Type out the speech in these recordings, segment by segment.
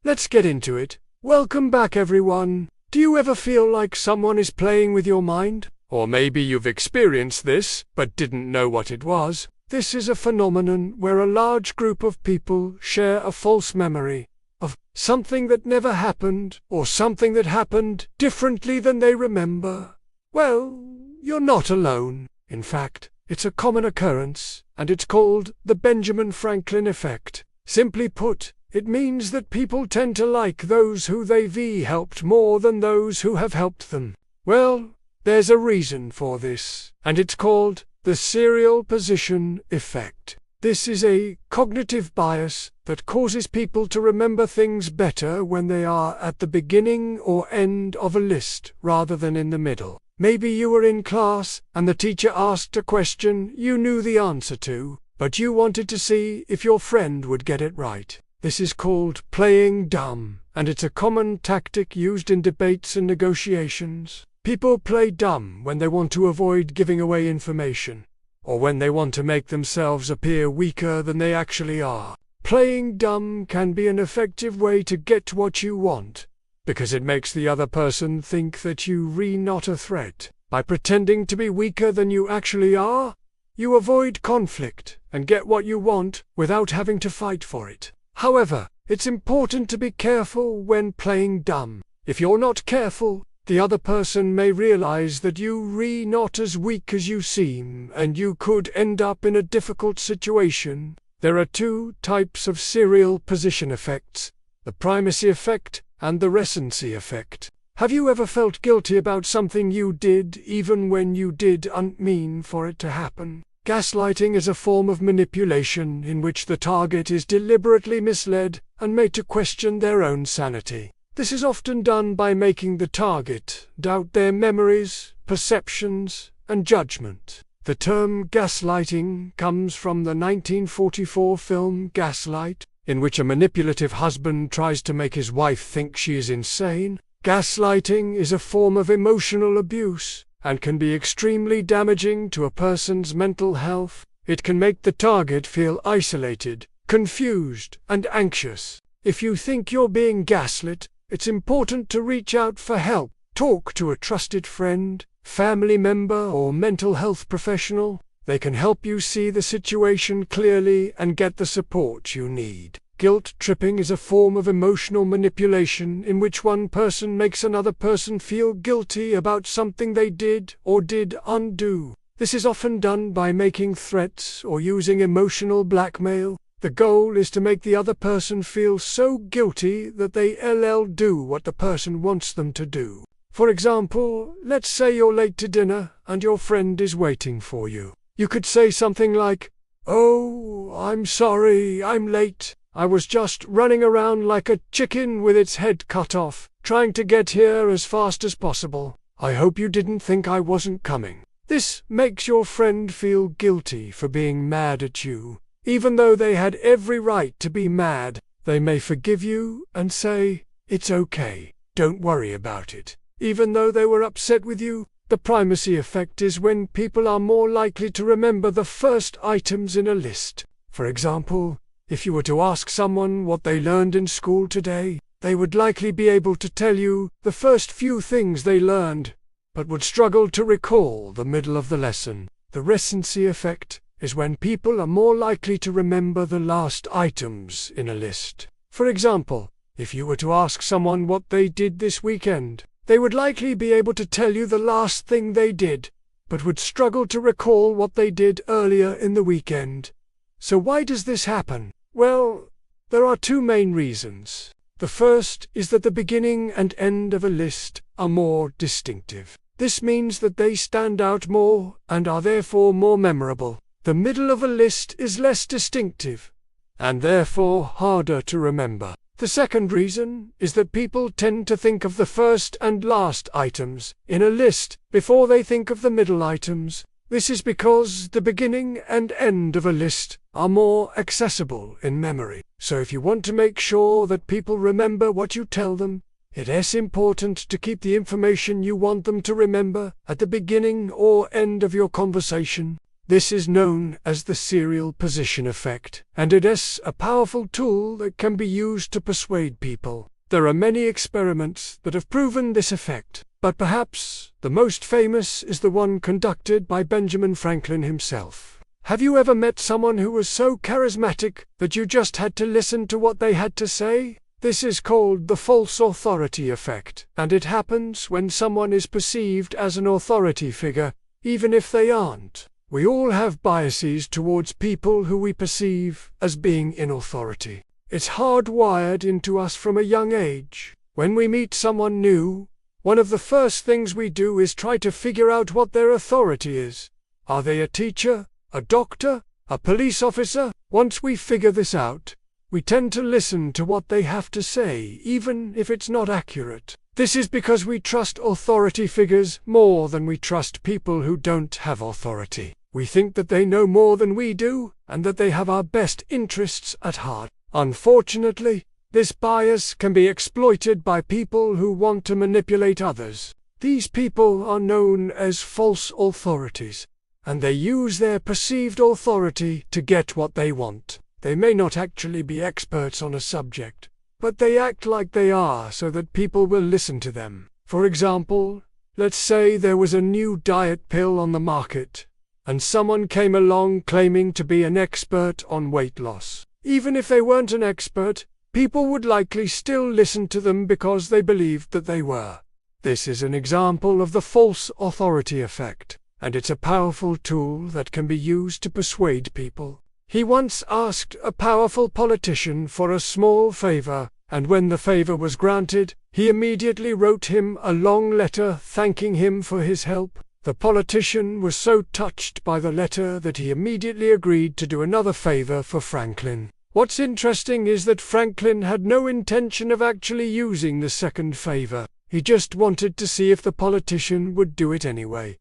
let's get into it. Welcome back, everyone. Do you ever feel like someone is playing with your mind? Or maybe you've experienced this, but didn't know what it was. This is a phenomenon where a large group of people share a false memory of something that never happened, or something that happened differently than they remember. Well, you're not alone. In fact, it's a common occurrence, and it's called the Benjamin Franklin effect. Simply put, it means that people tend to like those who they've helped more than those who have helped them. Well, there's a reason for this, and it's called the serial position effect. This is a cognitive bias that causes people to remember things better when they are at the beginning or end of a list rather than in the middle. Maybe you were in class and the teacher asked a question you knew the answer to, but you wanted to see if your friend would get it right. This is called playing dumb, and it's a common tactic used in debates and negotiations. People play dumb when they want to avoid giving away information, or when they want to make themselves appear weaker than they actually are. Playing dumb can be an effective way to get what you want, because it makes the other person think that you're not a threat. By pretending to be weaker than you actually are, you avoid conflict and get what you want without having to fight for it. However, it's important to be careful when playing dumb. If you're not careful, the other person may realize that you're not as weak as you seem, and you could end up in a difficult situation. There are two types of serial position effects: the primacy effect and the recency effect. Have you ever felt guilty about something you did even when you didn't mean for it to happen? Gaslighting is a form of manipulation in which the target is deliberately misled and made to question their own sanity. This is often done by making the target doubt their memories, perceptions, and judgment. The term gaslighting comes from the 1944 film Gaslight, in which a manipulative husband tries to make his wife think she is insane. Gaslighting is a form of emotional abuse and can be extremely damaging to a person's mental health. It can make the target feel isolated, confused, and anxious. If you think you're being gaslit, it's important to reach out for help. Talk to a trusted friend, family member, or mental health professional. They can help you see the situation clearly and get the support you need. Guilt tripping is a form of emotional manipulation in which one person makes another person feel guilty about something they did or did undo. This is often done by making threats or using emotional blackmail. The goal is to make the other person feel so guilty that they'll do what the person wants them to do. For example, let's say you're late to dinner and your friend is waiting for you. You could say something like, "Oh, I'm sorry, I'm late. I was just running around like a chicken with its head cut off, trying to get here as fast as possible. I hope you didn't think I wasn't coming." This makes your friend feel guilty for being mad at you. Even though they had every right to be mad, they may forgive you and say, "It's okay, don't worry about it." Even though they were upset with you. The primacy effect is when people are more likely to remember the first items in a list. For example, if you were to ask someone what they learned in school today, they would likely be able to tell you the first few things they learned, but would struggle to recall the middle of the lesson. The recency effect is when people are more likely to remember the last items in a list. For example, if you were to ask someone what they did this weekend, they would likely be able to tell you the last thing they did, but would struggle to recall what they did earlier in the weekend. So why does this happen? Well, there are two main reasons. The first is that the beginning and end of a list are more distinctive. This means that they stand out more and are therefore more memorable. The middle of a list is less distinctive, and therefore harder to remember. The second reason is that people tend to think of the first and last items in a list before they think of the middle items. This is because the beginning and end of a list are more accessible in memory. So if you want to make sure that people remember what you tell them, it is important to keep the information you want them to remember at the beginning or end of your conversation. This is known as the serial position effect, and it is a powerful tool that can be used to persuade people. There are many experiments that have proven this effect, but perhaps the most famous is the one conducted by Benjamin Franklin himself. Have you ever met someone who was so charismatic that you just had to listen to what they had to say? This is called the false authority effect, and it happens when someone is perceived as an authority figure, even if they aren't. We all have biases towards people who we perceive as being in authority. It's hardwired into us from a young age. When we meet someone new, one of the first things we do is try to figure out what their authority is. Are they a teacher, a doctor, a police officer? Once we figure this out, we tend to listen to what they have to say, even if it's not accurate. This is because we trust authority figures more than we trust people who don't have authority. We think that they know more than we do, and that they have our best interests at heart. Unfortunately, this bias can be exploited by people who want to manipulate others. These people are known as false authorities, and they use their perceived authority to get what they want. They may not actually be experts on a subject, but they act like they are so that people will listen to them. For example, let's say there was a new diet pill on the market, and someone came along claiming to be an expert on weight loss. Even if they weren't an expert, people would likely still listen to them because they believed that they were. This is an example of the false authority effect, and it's a powerful tool that can be used to persuade people. He once asked a powerful politician for a small favor, and when the favor was granted, he immediately wrote him a long letter thanking him for his help. The politician was so touched by the letter that he immediately agreed to do another favor for Franklin. What's interesting is that Franklin had no intention of actually using the second favor. He just wanted to see if the politician would do it anyway.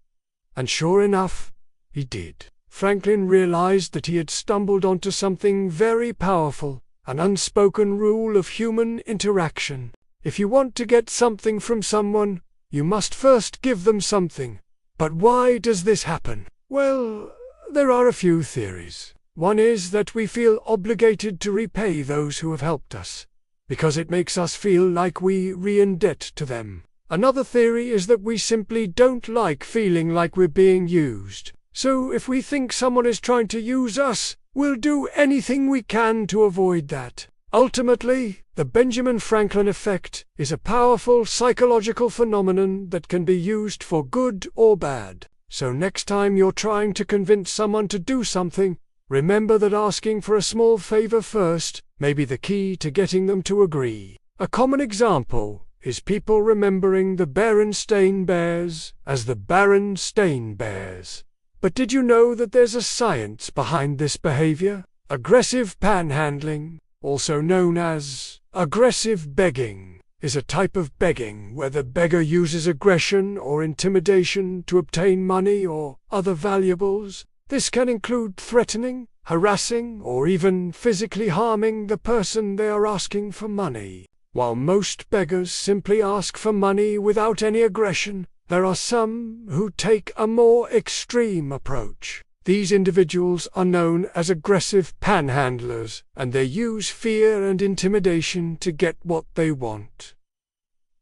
And sure enough, he did. Franklin realized that he had stumbled onto something very powerful, an unspoken rule of human interaction. If you want to get something from someone, you must first give them something. But why does this happen? Well, there are a few theories. One is that we feel obligated to repay those who have helped us, because it makes us feel like we're in debt to them. Another theory is that we simply don't like feeling like we're being used. So if we think someone is trying to use us, we'll do anything we can to avoid that. Ultimately, the Benjamin Franklin effect is a powerful psychological phenomenon that can be used for good or bad. So next time you're trying to convince someone to do something, remember that asking for a small favor first may be the key to getting them to agree. A common example is people remembering the Berenstain Bears as the Berenstain Bears. But did you know that there's a science behind this behavior? Aggressive panhandling, also known as aggressive begging, is a type of begging where the beggar uses aggression or intimidation to obtain money or other valuables. This can include threatening, harassing, or even physically harming the person they are asking for money. While most beggars simply ask for money without any aggression, there are some who take a more extreme approach. These individuals are known as aggressive panhandlers, and they use fear and intimidation to get what they want.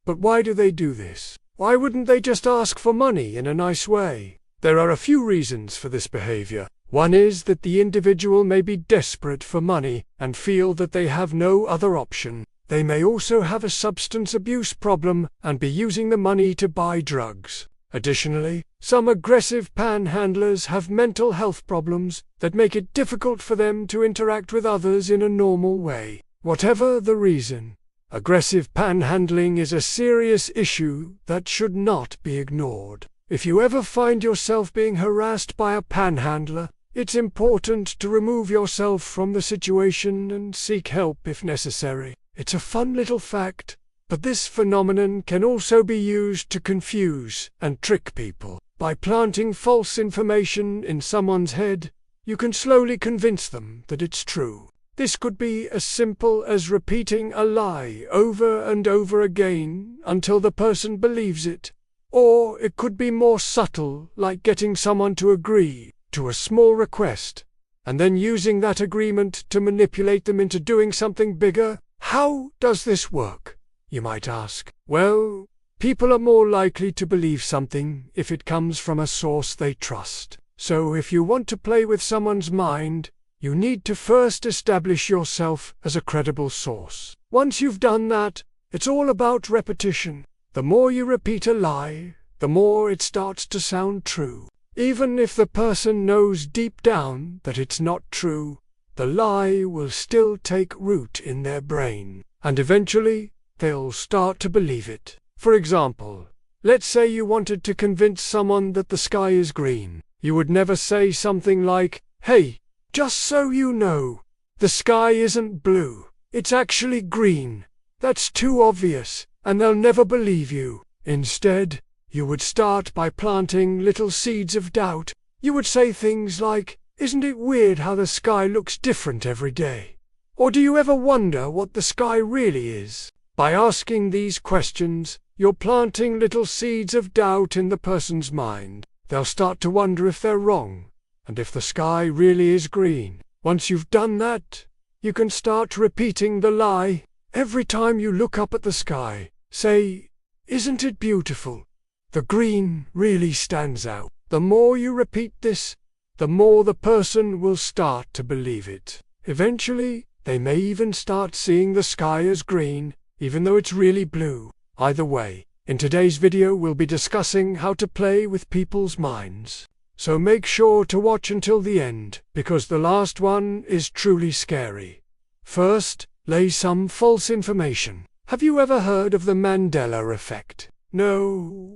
But why do they do this? Why wouldn't they just ask for money in a nice way? There are a few reasons for this behavior. One is that the individual may be desperate for money and feel that they have no other option. They may also have a substance abuse problem and be using the money to buy drugs. Additionally, some aggressive panhandlers have mental health problems that make it difficult for them to interact with others in a normal way. Whatever the reason, aggressive panhandling is a serious issue that should not be ignored. If you ever find yourself being harassed by a panhandler, it's important to remove yourself from the situation and seek help if necessary. It's a fun little fact, but this phenomenon can also be used to confuse and trick people. By planting false information in someone's head, you can slowly convince them that it's true. This could be as simple as repeating a lie over and over again until the person believes it. Or it could be more subtle, like getting someone to agree. to a small request, and then using that agreement to manipulate them into doing something bigger. How does this work, you might ask? Well, people are more likely to believe something if it comes from a source they trust. So if you want to play with someone's mind, you need to first establish yourself as a credible source. Once you've done that, it's all about repetition. The more you repeat a lie, the more it starts to sound true. Even if the person knows deep down that it's not true, the lie will still take root in their brain, and eventually they'll start to believe it. For example, let's say you wanted to convince someone that the sky is green. You would never say something like, "Hey, just so you know, the sky isn't blue, it's actually green. That's too obvious, and they'll never believe you." Instead, you would start by planting little seeds of doubt. You would say things like, "Isn't it weird how the sky looks different every day? Or do you ever wonder what the sky really is?" By asking these questions, you're planting little seeds of doubt in the person's mind. They'll start to wonder if they're wrong, and if the sky really is green. Once you've done that, you can start repeating the lie. Every time you look up at the sky, say, "Isn't it beautiful? The green really stands out." The more you repeat this, the more the person will start to believe it. Eventually, they may even start seeing the sky as green, even though it's really blue. Either way, in today's video we'll be discussing how to play with people's minds. So make sure to watch until the end, because the last one is truly scary. First, lay some false information. Have you ever heard of the Mandela effect? No.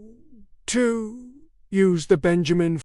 2. Use the Benjamin